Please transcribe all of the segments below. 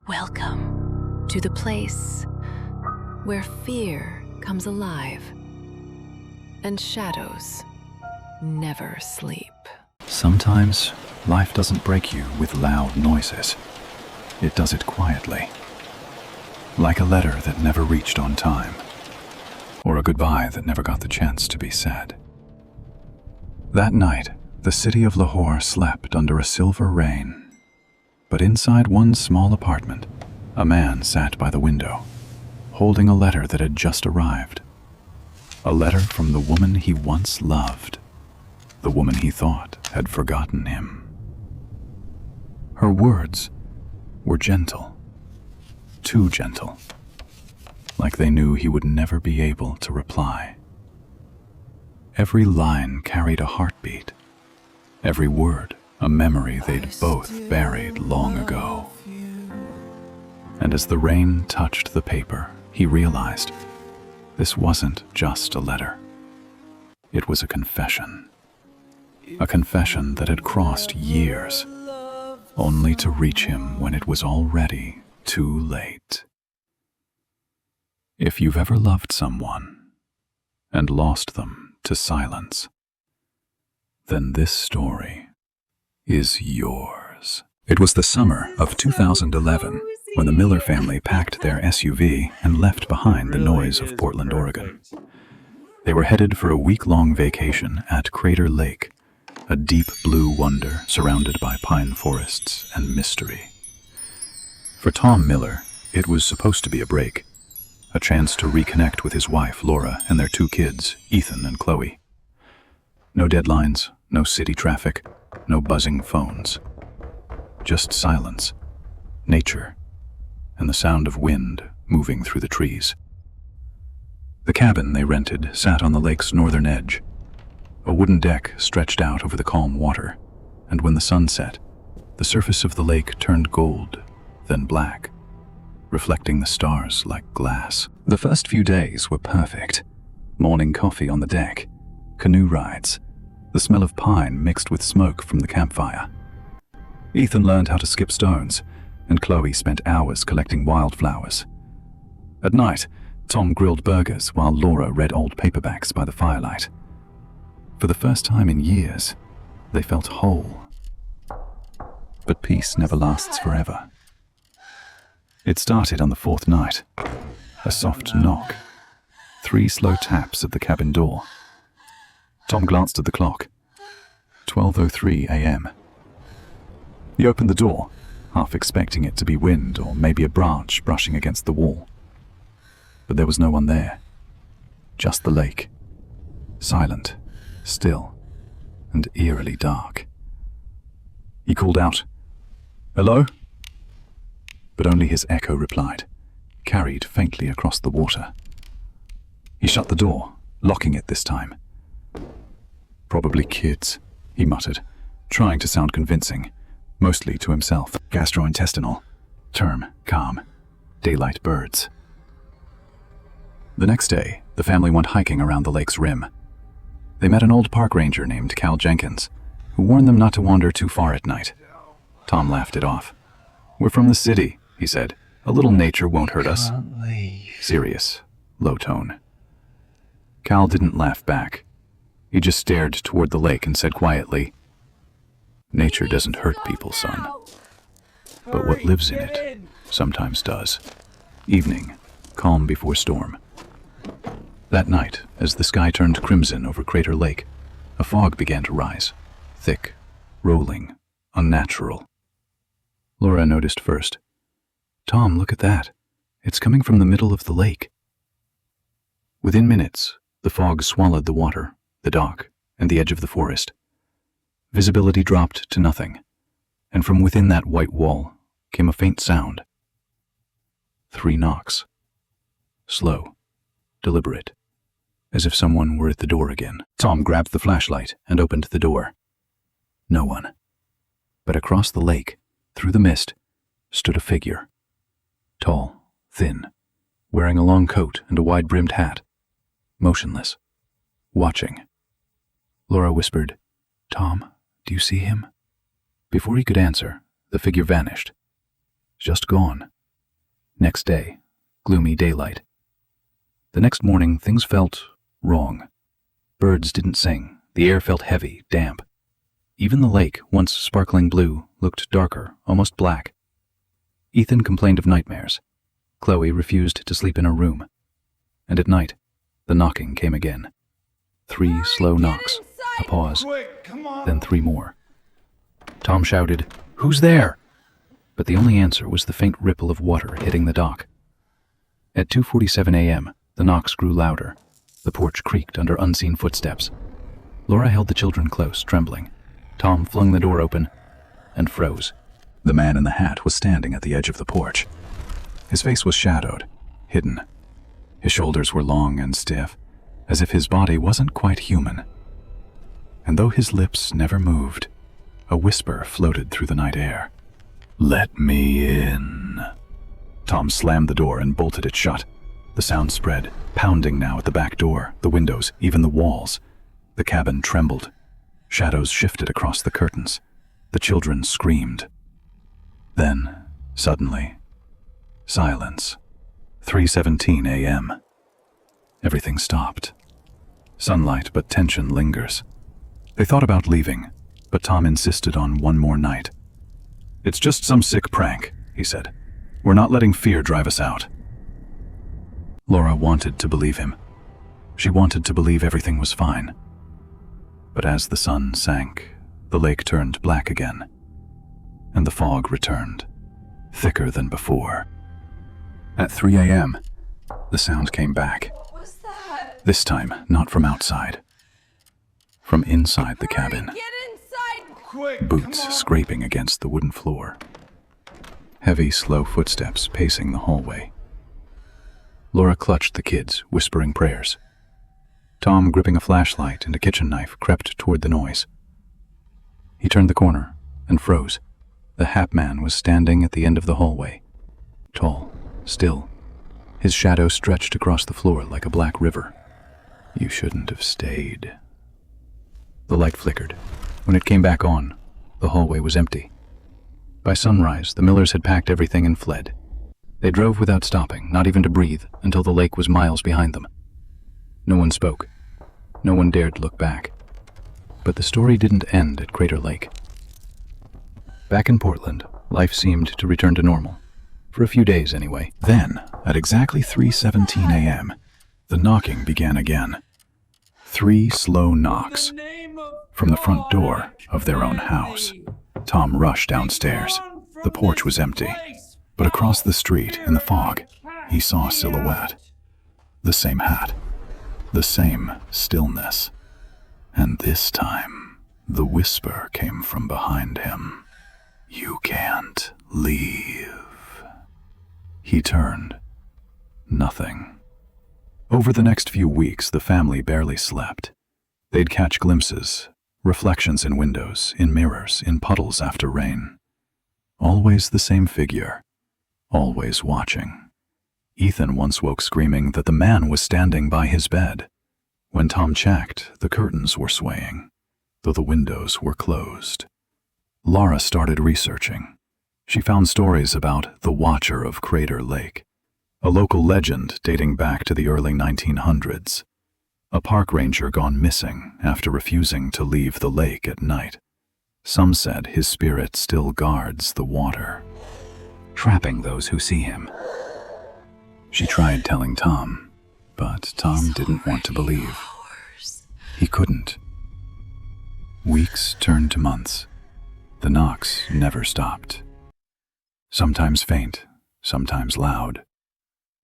Welcome to the place where fear comes alive and shadows never sleep. Sometimes life doesn't break you with loud noises. It does it quietly. Like a letter that never reached on time, or a goodbye that never got the chance to be said. That night, the city of Lahore slept under a silver rain. But inside one small apartment, a man sat by the window, holding a letter that had just arrived. A letter from the woman he once loved, the woman he thought had forgotten him. Her words were gentle, too gentle, like they knew he would never be able to reply. Every line carried a heartbeat, every word a memory they'd both buried long ago. And as the rain touched the paper, he realized this wasn't just a letter. It was a confession that had crossed years, only to reach him when it was already too late. If you've ever loved someone and lost them to silence, then this story is yours. It was the summer of 2011 when the Miller family packed their SUV and left behind the noise of Portland, Oregon. They were headed for a week-long vacation at Crater Lake, a deep blue wonder surrounded by pine forests and mystery. For Tom Miller, it was supposed to be a break, a chance to reconnect with his wife, Laura, and their two kids, Ethan and Chloe. No deadlines, no city traffic, no buzzing phones. Just silence, nature, and the sound of wind moving through the trees. The cabin they rented sat on the lake's northern edge. A wooden deck stretched out over the calm water, and when the sun set, the surface of the lake turned gold, then black, reflecting the stars like glass. The first few days were perfect. Morning coffee on the deck, canoe rides, the smell of pine mixed with smoke from the campfire. Ethan learned how to skip stones, and Chloe spent hours collecting wildflowers. At night, Tom grilled burgers while Laura read old paperbacks by the firelight. For the first time in years, they felt whole. But peace never lasts forever. It started on the fourth night. A soft knock. 3 slow taps at the cabin door. Tom glanced at the clock. 12:03 a.m. He opened the door, half expecting it to be wind or maybe a branch brushing against the wall. But there was no one there. Just the lake. Silent, still, and eerily dark. He called out, "Hello?" But only his echo replied, carried faintly across the water. He shut the door, locking it this time. "Probably kids," he muttered, trying to sound convincing, mostly to himself. Gastrointestinal. Term, calm. Daylight birds. The next day, the family went hiking around the lake's rim. They met an old park ranger named Cal Jenkins, who warned them not to wander too far at night. Tom laughed it off. "We're from the city," he said. "A little nature won't hurt us." Serious, low tone. Cal didn't laugh back. He just stared toward the lake and said quietly, "Nature doesn't hurt people, son. But what lives in it sometimes does." Evening, calm before storm. That night, as the sky turned crimson over Crater Lake, a fog began to rise. Thick, rolling, unnatural. Laura noticed first. "Tom, look at that. It's coming from the middle of the lake." Within minutes, the fog swallowed the water, the dock, and the edge of the forest. Visibility dropped to nothing, and from within that white wall came a faint sound. 3 knocks. Slow, deliberate, as if someone were at the door again. Tom grabbed the flashlight and opened the door. No one. But across the lake, through the mist, stood a figure. Tall, thin, wearing a long coat and a wide-brimmed hat. Motionless. Watching. Laura whispered, "Tom, do you see him?" Before he could answer, the figure vanished. Just gone, Next day, gloomy daylight. The next morning, things felt wrong. Birds didn't sing. The air felt heavy, damp. Even the lake, once sparkling blue, looked darker, almost black. Ethan complained of nightmares. Chloe refused to sleep in her room. And at night, the knocking came again. 3 slow knocks, a pause, then 3 more. Tom shouted, "Who's there?" But the only answer was the faint ripple of water hitting the dock. At 2:47 a.m., the knocks grew louder. The porch creaked under unseen footsteps. Laura held the children close, trembling. Tom flung the door open and froze. The man in the hat was standing at the edge of the porch. His face was shadowed, hidden. His shoulders were long and stiff, as if his body wasn't quite human. And though his lips never moved, a whisper floated through the night air. "Let me in." Tom slammed the door and bolted it shut. The sound spread, pounding now at the back door, the windows, even the walls. The cabin trembled. Shadows shifted across the curtains. The children screamed. Then, suddenly, silence. 3:17 a.m. Everything stopped. Sunlight, but tension lingers. They thought about leaving, but Tom insisted on one more night. "It's just some sick prank," he said. "We're not letting fear drive us out." Laura wanted to believe him. She wanted to believe everything was fine. But as the sun sank, the lake turned black again, and the fog returned, thicker than before. At 3 a.m., the sound came back. What was that? This time, not from outside. From inside the cabin. Get inside! Quick, Boots scraping against the wooden floor. Heavy, slow footsteps pacing the hallway. Laura clutched the kids, whispering prayers. Tom, gripping a flashlight and a kitchen knife, crept toward the noise. He turned the corner and froze. The Hat Man was standing at the end of the hallway. Tall, still. His shadow stretched across the floor like a black river. "You shouldn't have stayed." The light flickered. When it came back on, the hallway was empty. By sunrise, the Millers had packed everything and fled. They drove without stopping, not even to breathe, until the lake was miles behind them. No one spoke. No one dared look back. But the story didn't end at Crater Lake. Back in Portland, life seemed to return to normal. For a few days, anyway. Then, at exactly 3:17 a.m., the knocking began again. 3 slow knocks from the front door of their own house. Tom rushed downstairs. The porch was empty, but across the street, in the fog, he saw a silhouette. The same hat. The same stillness. And this time, the whisper came from behind him. "You can't leave." He turned. Nothing. Over the next few weeks, the family barely slept. They'd catch glimpses, reflections in windows, in mirrors, in puddles after rain. Always the same figure, always watching. Ethan once woke screaming that the man was standing by his bed. When Tom checked, the curtains were swaying, though the windows were closed. Laura started researching. She found stories about the Watcher of Crater Lake, a local legend dating back to the early 1900s. A park ranger gone missing after refusing to leave the lake at night. Some said his spirit still guards the water, trapping those who see him. She tried telling Tom, but Tom didn't want to believe. He couldn't. Weeks turned to months. The knocks never stopped. Sometimes faint, sometimes loud.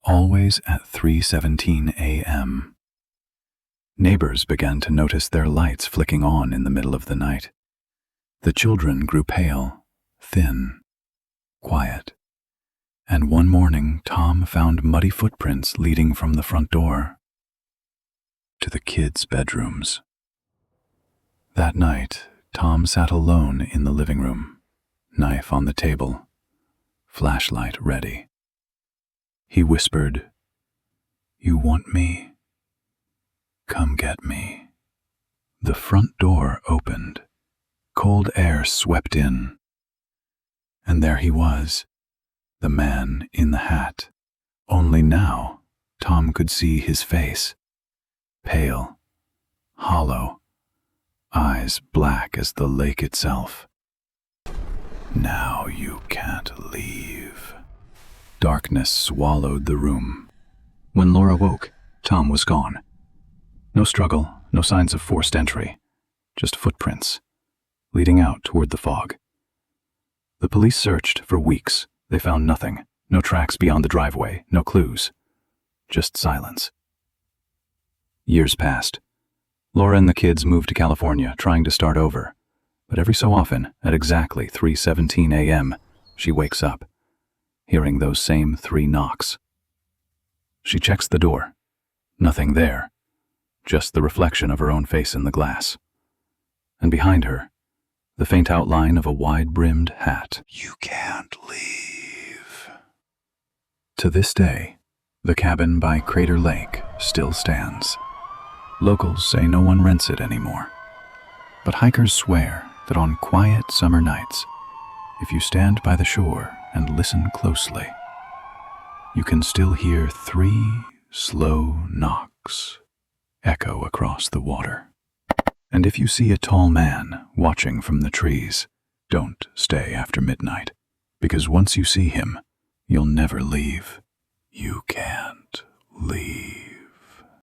Always at 3:17 a.m. Neighbors began to notice their lights flicking on in the middle of the night. The children grew pale, thin, quiet. And one morning, Tom found muddy footprints leading from the front door to the kids' bedrooms. That night, Tom sat alone in the living room, knife on the table, flashlight ready. He whispered, "You want me? Come get me." The front door opened. Cold air swept in. And there he was, the man in the hat. Only now Tom could see his face. Pale, hollow, eyes black as the lake itself. Now you can't leave. Darkness swallowed the room. When Laura woke, Tom was gone. No struggle, no signs of forced entry, just footprints, leading out toward the fog. The police searched for weeks. They found nothing. No tracks beyond the driveway, no clues. Just silence. Years passed. Laura and the kids moved to California, trying to start over. But every so often, at exactly 3:17 a.m., she wakes up, hearing those same 3 knocks. She checks the door. Nothing there. Just the reflection of her own face in the glass. And behind her, the faint outline of a wide-brimmed hat. You can't leave. To this day, the cabin by Crater Lake still stands. Locals say no one rents it anymore. But hikers swear that on quiet summer nights, if you stand by the shore and listen closely, you can still hear 3 slow knocks echo across the water. And if you see a tall man watching from the trees, don't stay after midnight, because once you see him, you'll never leave. You can't leave.